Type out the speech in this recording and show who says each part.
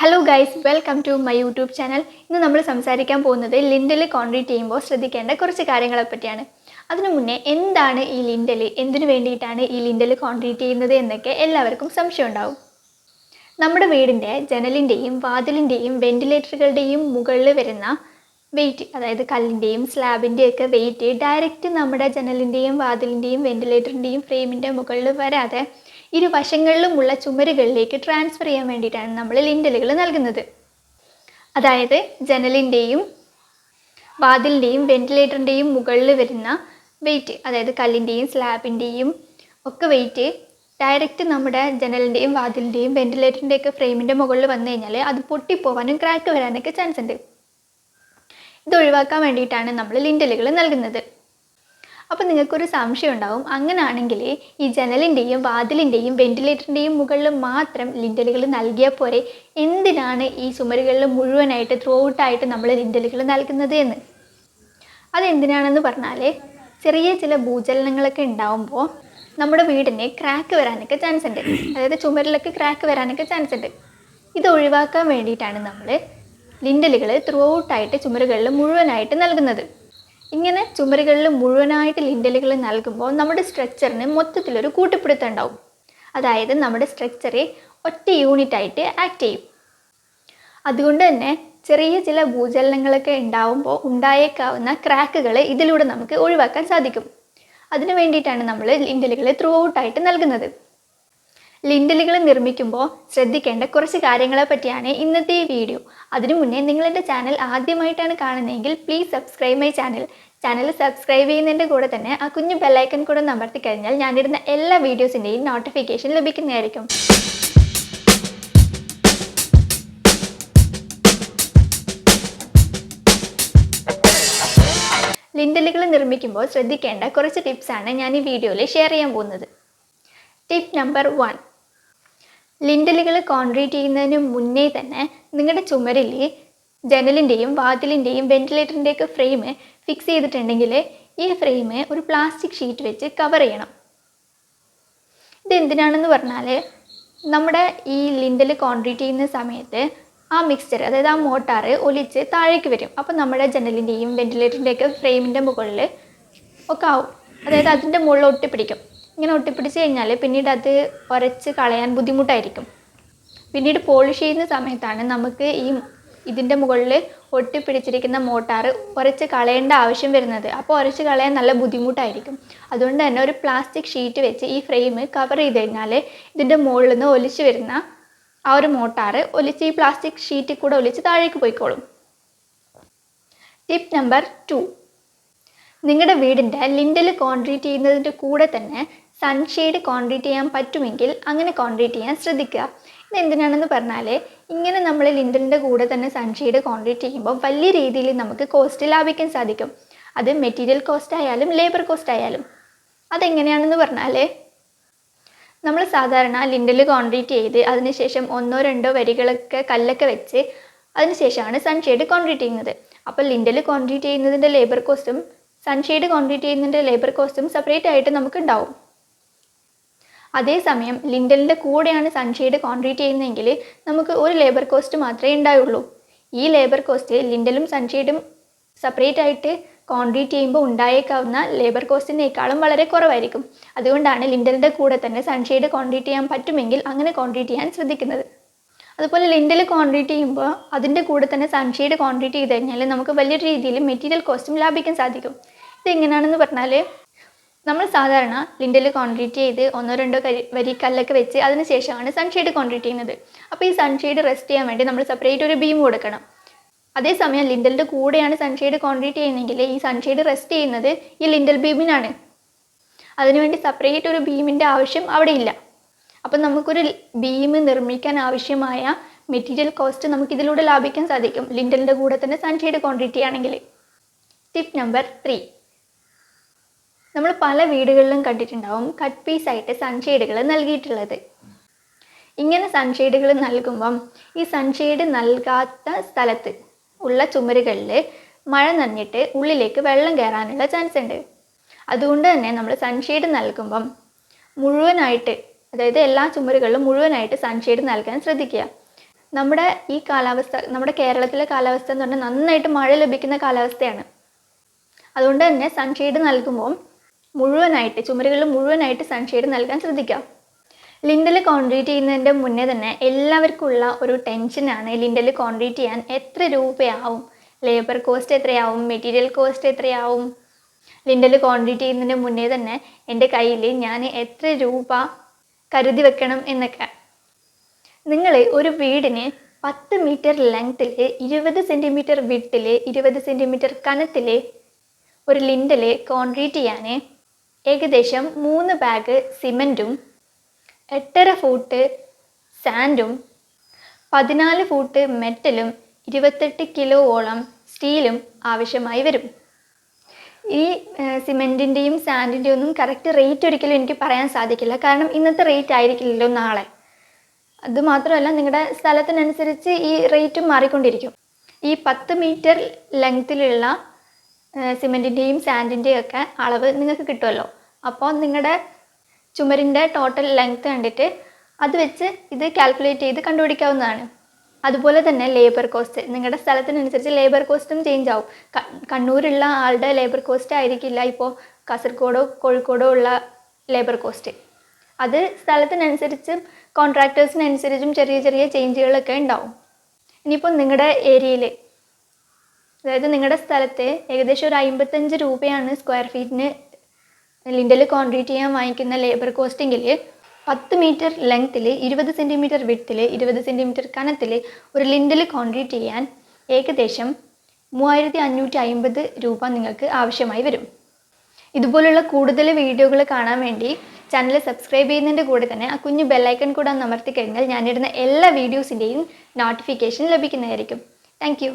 Speaker 1: Hello guys, welcome to my YouTube channel. ഇന്ന് നമ്മൾ സംസാരിക്കാൻ പോകുന്നത് ലിൻഡൽ കോൺക്രീറ്റ് ചെയ്യുമ്പോൾ ശ്രദ്ധിക്കേണ്ട കുറച്ച് കാര്യങ്ങളെ പറ്റിയാണ്. അതിനു മുന്നേ എന്താണ് ഈ ലിൻഡൽ, എന്തിനു വേണ്ടിയിട്ടാണ് ഈ ലിൻഡൽ കോൺക്രീറ്റ് ചെയ്യുന്നത് എന്നൊക്കെ എല്ലാവർക്കും സംശയം ഉണ്ടാവും. നമ്മുടെ വീടിൻ്റെ ജനലിൻ്റെയും വാതിലിൻ്റെയും വെൻറ്റിലേറ്ററുകളുടെയും മുകളിൽ വരുന്ന വെയിറ്റ്, അതായത് കല്ലിൻ്റെയും സ്ലാബിൻ്റെയൊക്കെ വെയിറ്റ് ഡയറക്റ്റ് നമ്മുടെ ജനലിൻ്റെയും വാതിലിൻ്റെയും വെൻറ്റിലേറ്ററിൻ്റെയും ഫ്രെയിമിൻ്റെ മുകളിൽ വരാതെ ഇരുവശങ്ങളിലുമുള്ള ചുമരുകളിലേക്ക് ട്രാൻസ്ഫർ ചെയ്യാൻ വേണ്ടിയിട്ടാണ് നമ്മൾ ലിൻഡലുകൾ നൽകുന്നത്. അതായത് ജനലിൻ്റെയും വാതിലിൻ്റെയും വെൻറ്റിലേറ്ററിൻ്റെയും മുകളിൽ വരുന്ന വെയിറ്റ്, അതായത് കല്ലിൻ്റെയും സ്ലാബിൻ്റെയും ഒക്കെ വെയിറ്റ് ഡയറക്റ്റ് നമ്മുടെ ജനലിൻ്റെയും വാതിലിൻ്റെയും വെൻറ്റിലേറ്ററിൻ്റെയൊക്കെ ഫ്രെയിമിൻ്റെ മുകളിൽ വന്നു കഴിഞ്ഞാൽ അത് പൊട്ടിപ്പോവാനും ക്രാക്ക് വരാനൊക്കെ ചാൻസ് ഉണ്ട്. ഇത് ഒഴിവാക്കാൻ വേണ്ടിയിട്ടാണ് നമ്മൾ ലിൻഡലുകൾ നൽകുന്നത്. അപ്പോൾ നിങ്ങൾക്കൊരു സംശയം ഉണ്ടാവും, അങ്ങനെയാണെങ്കിൽ ഈ ജനലിൻ്റെയും വാതിലിൻ്റെയും വെൻറ്റിലേറ്ററിൻ്റെയും മുകളിൽ മാത്രം ലിൻഡലുകൾ നൽകിയാൽ പോരെ, എന്തിനാണ് ഈ ചുമരുകളിൽ മുഴുവനായിട്ട് ത്രൂ ഔട്ടായിട്ട് നമ്മൾ ലിൻഡലുകൾ നൽകുന്നത് എന്ന്. അതെന്തിനാണെന്ന് പറഞ്ഞാൽ, ചെറിയ ചില ഭൂചലനങ്ങളൊക്കെ ഉണ്ടാവുമ്പോൾ നമ്മുടെ വീടിന് ക്രാക്ക് വരാനൊക്കെ ചാൻസ് ഉണ്ട്, അതായത് ചുമരിലൊക്കെ ക്രാക്ക് വരാനൊക്കെ ചാൻസ് ഉണ്ട്. ഇത് ഒഴിവാക്കാൻ വേണ്ടിയിട്ടാണ് നമ്മൾ ലിൻഡലുകൾ ത്രൂ ഔട്ടായിട്ട് ചുമരുകളിൽ മുഴുവനായിട്ട് നൽകുന്നത്. ഇങ്ങനെ ചുമരുകളിൽ മുഴുവനായിട്ട് ലിൻഡലുകൾ നൽകുമ്പോൾ നമ്മുടെ സ്ട്രക്ചറിന് മൊത്തത്തിലൊരു കൂട്ടിപ്പിടുത്തം ഉണ്ടാവും. അതായത് നമ്മുടെ സ്ട്രക്ചറെ ഒറ്റ യൂണിറ്റായിട്ട് ആക്ട് ചെയ്യും. അതുകൊണ്ട് തന്നെ ചെറിയ ചില ഭൂചലനങ്ങളൊക്കെ ഉണ്ടാവുമ്പോൾ ഉണ്ടായേക്കാവുന്ന ക്രാക്കുകൾ ഇതിലൂടെ നമുക്ക് ഒഴിവാക്കാൻ സാധിക്കും. അതിനു വേണ്ടിയിട്ടാണ് നമ്മൾ ലിൻഡലുകൾ ത്രൂ ഔട്ടായിട്ട് നൽകുന്നത്. ലിൻഡലുകൾ നിർമ്മിക്കുമ്പോൾ ശ്രദ്ധിക്കേണ്ട കുറച്ച് കാര്യങ്ങളെ പറ്റിയാണ് ഇന്നത്തെ ഈ വീഡിയോ. അതിനു മുന്നേ നിങ്ങളെൻ്റെ ചാനൽ ആദ്യമായിട്ടാണ് കാണുന്നതെങ്കിൽ please subscribe my channel. Channel subscribe ചെയ്യുന്നതിൻ്റെ കൂടെ തന്നെ ആ കുഞ്ഞു ബെല്ലൈക്കൺ കൂടെ അമർത്തി കഴിഞ്ഞാൽ ഞാനിടുന്ന എല്ലാ വീഡിയോസിൻ്റെയും നോട്ടിഫിക്കേഷൻ ലഭിക്കുന്നതായിരിക്കും. ലിൻഡലുകൾ നിർമ്മിക്കുമ്പോൾ ശ്രദ്ധിക്കേണ്ട കുറച്ച് ടിപ്സാണ് ഞാൻ ഈ വീഡിയോയിൽ ഷെയർ ചെയ്യാൻ പോകുന്നത്. Tip number 1. ലിൻഡലുകൾ കോൺക്രീറ്റ് ചെയ്യുന്നതിന് മുന്നേ തന്നെ നിങ്ങളുടെ ചുമരിൽ ജനലിൻ്റെയും വാതിലിൻ്റെയും വെൻറ്റിലേറ്ററിൻ്റെയൊക്കെ ഫ്രെയിം ഫിക്സ് ചെയ്തിട്ടുണ്ടെങ്കിൽ ഈ ഫ്രെയിം ഒരു പ്ലാസ്റ്റിക് ഷീറ്റ് വെച്ച് കവർ ചെയ്യണം. ഇതെന്തിനാണെന്ന് പറഞ്ഞാൽ, നമ്മുടെ ഈ ലിൻഡൽ കോൺക്രീറ്റ് ചെയ്യുന്ന സമയത്ത് ആ മിക്സ്ചർ, അതായത് ആ മോട്ടാർ ഒലിച്ച് താഴേക്ക് വരും. അപ്പോൾ നമ്മുടെ ജനലിൻ്റെയും വെൻറ്റിലേറ്ററിൻ്റെയൊക്കെ ഫ്രെയിമിൻ്റെ മുകളിൽ ഒക്കെ ആവും, അതായത് അതിൻ്റെ മുകളിൽ ഒട്ടിപ്പിടിക്കും. ഇങ്ങനെ ഒട്ടിപ്പിടിച്ച് കഴിഞ്ഞാൽ പിന്നീട് അത് ഉരച്ച് കളയാൻ ബുദ്ധിമുട്ടായിരിക്കും. പിന്നീട് പോളിഷ് ചെയ്യുന്ന സമയത്താണ് നമുക്ക് ഇതിൻ്റെ മുകളിൽ ഒട്ടിപ്പിടിച്ചിരിക്കുന്ന മോട്ടാർ ഉരച്ച് കളയേണ്ട ആവശ്യം വരുന്നത്. അപ്പോൾ ഉരച്ച് കളയാൻ നല്ല ബുദ്ധിമുട്ടായിരിക്കും. അതുകൊണ്ട് തന്നെ ഒരു പ്ലാസ്റ്റിക് ഷീറ്റ് വെച്ച് ഈ ഫ്രെയിം കവർ ചെയ്ത് കഴിഞ്ഞാൽ ഇതിൻ്റെ മുകളിൽ നിന്ന് ഒലിച്ച് വരുന്ന ആ ഒരു മോട്ടാർ ഒലിച്ച് ഈ പ്ലാസ്റ്റിക് ഷീറ്റിൽ കൂടെ ഒലിച്ച് താഴേക്ക് പോയിക്കോളും. Tip number 2. നിങ്ങളുടെ വീടിൻ്റെ ലിൻഡൽ കോൺക്രീറ്റ് ചെയ്യുന്നതിൻ്റെ കൂടെ തന്നെ സൺഷെയ്ഡ് കോൺക്രീറ്റ് ചെയ്യാൻ പറ്റുമെങ്കിൽ അങ്ങനെ കോൺക്രീറ്റ് ചെയ്യാൻ ശ്രദ്ധിക്കുക. ഇതെന്തിനാണെന്ന് പറഞ്ഞാൽ, ഇങ്ങനെ നമ്മൾ ലിൻഡലിൻ്റെ കൂടെ തന്നെ സൺഷെയ്ഡ് കോൺക്രീറ്റ് ചെയ്യുമ്പോൾ വലിയ രീതിയിൽ നമുക്ക് കോസ്റ്റ് ലാഭിക്കാൻ സാധിക്കും. അത് മെറ്റീരിയൽ കോസ്റ്റ് ആയാലും ലേബർ കോസ്റ്റ് ആയാലും. അതെങ്ങനെയാണെന്ന് പറഞ്ഞാൽ, നമ്മൾ സാധാരണ ലിൻഡൽ കോൺക്രീറ്റ് ചെയ്ത് അതിനുശേഷം 1-2 വരികളൊക്കെ കല്ലൊക്കെ വെച്ച് അതിനുശേഷമാണ് സൺഷെയ്ഡ് കോൺക്രീറ്റ് ചെയ്യുന്നത്. അപ്പോൾ ലിൻഡൽ കോൺക്രീറ്റ് ചെയ്യുന്നതിൻ്റെ ലേബർ കോസ്റ്റും സൺഷെയ്ഡ് കോൺക്രീറ്റ് ചെയ്യുന്നതിൻ്റെ ലേബർ കോസ്റ്റും സെപ്പറേറ്റ് ആയിട്ട് നമുക്ക് ഉണ്ടാവും. അതേസമയം ലിൻഡലിൻ്റെ കൂടെയാണ് സൺഷെയ്ഡ് കോൺക്രീറ്റ് ചെയ്യുന്നതെങ്കിൽ നമുക്ക് ഒരു ലേബർ കോസ്റ്റ് മാത്രമേ ഉണ്ടാവുള്ളൂ. ഈ ലേബർ കോസ്റ്റ് ലിൻഡലും സൺഷെയ്ഡും സെപ്പറേറ്റ് ആയിട്ട് കോൺക്രീറ്റ് ചെയ്യുമ്പോൾ ഉണ്ടായേക്കാവുന്ന ലേബർ കോസ്റ്റിനേക്കാളും വളരെ കുറവായിരിക്കും. അതുകൊണ്ടാണ് ലിൻഡലിൻ്റെ കൂടെ തന്നെ സൺഷെയ്ഡ് കോൺക്രീറ്റ് ചെയ്യാൻ പറ്റുമെങ്കിൽ അങ്ങനെ കോൺക്രീറ്റ് ചെയ്യാൻ ശ്രദ്ധിക്കുന്നത്. അതുപോലെ ലിൻഡൽ കോൺക്രീറ്റ് ചെയ്യുമ്പോൾ അതിൻ്റെ കൂടെ തന്നെ സൺഷെയ്ഡ് കോൺക്രീറ്റ് ചെയ്ത് കഴിഞ്ഞാൽ നമുക്ക് വലിയ രീതിയിൽ മെറ്റീരിയൽ കോസ്റ്റും ലാഭിക്കാൻ സാധിക്കും. ഇതെങ്ങനെയാണെന്ന് പറഞ്ഞാൽ, നമ്മൾ സാധാരണ ലിൻഡൽ കോൺക്രീറ്റ് ചെയ്ത് 1-2 വരി കല്ലൊക്കെ വെച്ച് അതിനുശേഷമാണ് സൺഷെയ്ഡ് കോൺക്രീറ്റ് ചെയ്യുന്നത്. അപ്പോൾ ഈ സൺഷെയ്ഡ് റെസ്റ്റ് ചെയ്യാൻ വേണ്ടി നമ്മൾ സെപ്പറേറ്റ് ഒരു ബീം കൊടുക്കണം. അതേസമയം ലിൻഡലിൻ്റെ കൂടെയാണ് സൺഷെയ്ഡ് കോൺക്രീറ്റ് ചെയ്യുന്നതെങ്കിൽ ഈ സൺഷെയ്ഡ് റെസ്റ്റ് ചെയ്യുന്നത് ഈ ലിൻഡൽ ബീമിനാണ്. അതിനുവേണ്ടി സെപ്പറേറ്റ് ഒരു ബീമിൻ്റെ ആവശ്യം അവിടെ ഇല്ല. അപ്പം നമുക്കൊരു ബീം നിർമ്മിക്കാൻ ആവശ്യമായ മെറ്റീരിയൽ കോസ്റ്റ് നമുക്കിതിലൂടെ ലാഭിക്കാൻ സാധിക്കും, ലിൻഡലിൻ്റെ കൂടെ തന്നെ സൺഷെയ്ഡ് കോൺക്രീറ്റ് ചെയ്യുകയാണെങ്കിൽ. Tip number 3. നമ്മൾ പല വീടുകളിലും കണ്ടിട്ടുണ്ടാവും കട്ട് പീസായിട്ട് സൺഷെയ്ഡുകൾ നൽകിയിട്ടുള്ളത്. ഇങ്ങനെ സൺഷെയ്ഡുകൾ നൽകുമ്പം ഈ സൺഷെയ്ഡ് നൽകാത്ത സ്ഥലത്ത് ഉള്ള ചുമരുകളിൽ മഴ നനഞ്ഞിട്ട് ഉള്ളിലേക്ക് വെള്ളം കയറാനുള്ള ചാൻസ് ഉണ്ട്. അതുകൊണ്ട് തന്നെ നമ്മൾ സൺഷെയ്ഡ് നൽകുമ്പം മുഴുവനായിട്ട്, അതായത് എല്ലാ ചുമരുകളിലും മുഴുവനായിട്ട് സൺഷെയ്ഡ് നൽകാൻ ശ്രദ്ധിക്കുക. നമ്മുടെ ഈ കാലാവസ്ഥ, നമ്മുടെ കേരളത്തിലെ കാലാവസ്ഥ എന്ന് പറഞ്ഞാൽ നന്നായിട്ട് മഴ ലഭിക്കുന്ന കാലാവസ്ഥയാണ്. അതുകൊണ്ട് തന്നെ സൺഷെയ്ഡ് നൽകുമ്പോൾ മുഴുവനായിട്ട്, ചുമരുകളിൽ മുഴുവനായിട്ട് സൺഷെയ്ഡ് നൽകാൻ ശ്രദ്ധിക്കാം. ലിൻഡൽ കോൺക്രീറ്റ് ചെയ്യുന്നതിൻ്റെ മുന്നേ തന്നെ എല്ലാവർക്കും ഉള്ള ഒരു ടെൻഷനാണ് ലിൻഡൽ കോൺക്രീറ്റ് ചെയ്യാൻ എത്ര രൂപയാവും, ലേബർ കോസ്റ്റ് എത്രയാവും, മെറ്റീരിയൽ കോസ്റ്റ് എത്രയാവും. ലിൻഡൽ കോൺക്രീറ്റ് ചെയ്യുന്നതിന് മുന്നേ തന്നെ എൻ്റെ കയ്യിൽ ഞാൻ എത്ര രൂപ കരുതി വെക്കണം എന്നൊക്കെ. നിങ്ങൾ ഒരു വീടിന് 10 മീറ്റർ ലെങ്ത്തിൽ 20 സെൻറ്റിമീറ്റർ വിഡ്ത്തിൽ 20 സെൻറ്റിമീറ്റർ കനത്തിൽ ഒരു ലിൻഡൽ കോൺക്രീറ്റ് ചെയ്യാൻ ഏകദേശം 3 ബാഗ് സിമൻറ്റും 8.5 ഫൂട്ട് സാൻഡും 14 ഫൂട്ട് മെറ്റലും 28 കിലോയോളം സ്റ്റീലും ആവശ്യമായി വരും. ഈ സിമെൻറ്റിൻ്റെയും സാൻഡിൻ്റെയും ഒന്നും കറക്റ്റ് റേറ്റ് ഒരിക്കലും എനിക്ക് പറയാൻ സാധിക്കില്ല, കാരണം ഇന്നത്തെ റേറ്റ് ആയിരിക്കില്ലല്ലോ നാളെ. അതുമാത്രമല്ല, നിങ്ങളുടെ സ്ഥലത്തിനനുസരിച്ച് ഈ റേറ്റും മാറിക്കൊണ്ടിരിക്കും. ഈ 10 മീറ്റർ ലെങ്ത്തിലുള്ള സിമെൻറ്റിൻ്റെയും സാൻഡിൻ്റെയും ഒക്കെ അളവ് നിങ്ങൾക്ക് കിട്ടുമല്ലോ. അപ്പോൾ നിങ്ങളുടെ ചുമരിൻ്റെ ടോട്ടൽ ലെങ്ത്ത് കണ്ടിട്ട് അത് വെച്ച് ഇത് കാൽക്കുലേറ്റ് ചെയ്ത് കണ്ടുപിടിക്കാവുന്നതാണ്. അതുപോലെ തന്നെ ലേബർ കോസ്റ്റ്, നിങ്ങളുടെ സ്ഥലത്തിനനുസരിച്ച് ലേബർ കോസ്റ്റും ചേഞ്ച് ആവും. കണ്ണൂരുള്ള ആളുടെ ലേബർ കോസ്റ്റ് ആയിരിക്കില്ല ഇപ്പോൾ കാസർഗോഡോ കോഴിക്കോടോ ഉള്ള ലേബർ കോസ്റ്റ്. അത് സ്ഥലത്തിനനുസരിച്ചും കോൺട്രാക്ടേഴ്സിനനുസരിച്ചും ചെറിയ ചെറിയ ചേഞ്ചുകളൊക്കെ ഉണ്ടാവും. ഇനിയിപ്പോൾ നിങ്ങളുടെ ഏരിയയിൽ, അതായത് നിങ്ങളുടെ സ്ഥലത്ത് ഏകദേശം ഒരു 55 രൂപയാണ് സ്ക്വയർ ഫീറ്റിന് ലിൻഡൽ കോൺക്രീറ്റ് ചെയ്യാൻ വാങ്ങിക്കുന്ന ലേബർ കോസ്റ്റെങ്കിൽ 10 മീറ്റർ ലെങ്ത്തിൽ 20 സെൻറ്റിമീറ്റർ വിഡ്ത്തിൽ 20 സെൻറ്റിമീറ്റർ കനത്തിൽ ഒരു ലിൻഡൽ കോൺക്രീറ്റ് ചെയ്യാൻ ഏകദേശം 3550 രൂപ നിങ്ങൾക്ക് ആവശ്യമായി വരും. ഇതുപോലുള്ള കൂടുതൽ വീഡിയോകൾ കാണാൻ വേണ്ടി ചാനൽ സബ്സ്ക്രൈബ് ചെയ്യുന്നതിൻ്റെ കൂടെ തന്നെ ആ കുഞ്ഞു ബെല്ലൈക്കൺ കൂടെ ഒന്ന് അമർത്തി കഴിഞ്ഞാൽ ഞാനിടുന്ന എല്ലാ വീഡിയോസിൻ്റെയും നോട്ടിഫിക്കേഷൻ ലഭിക്കുന്നതായിരിക്കും. Thank you.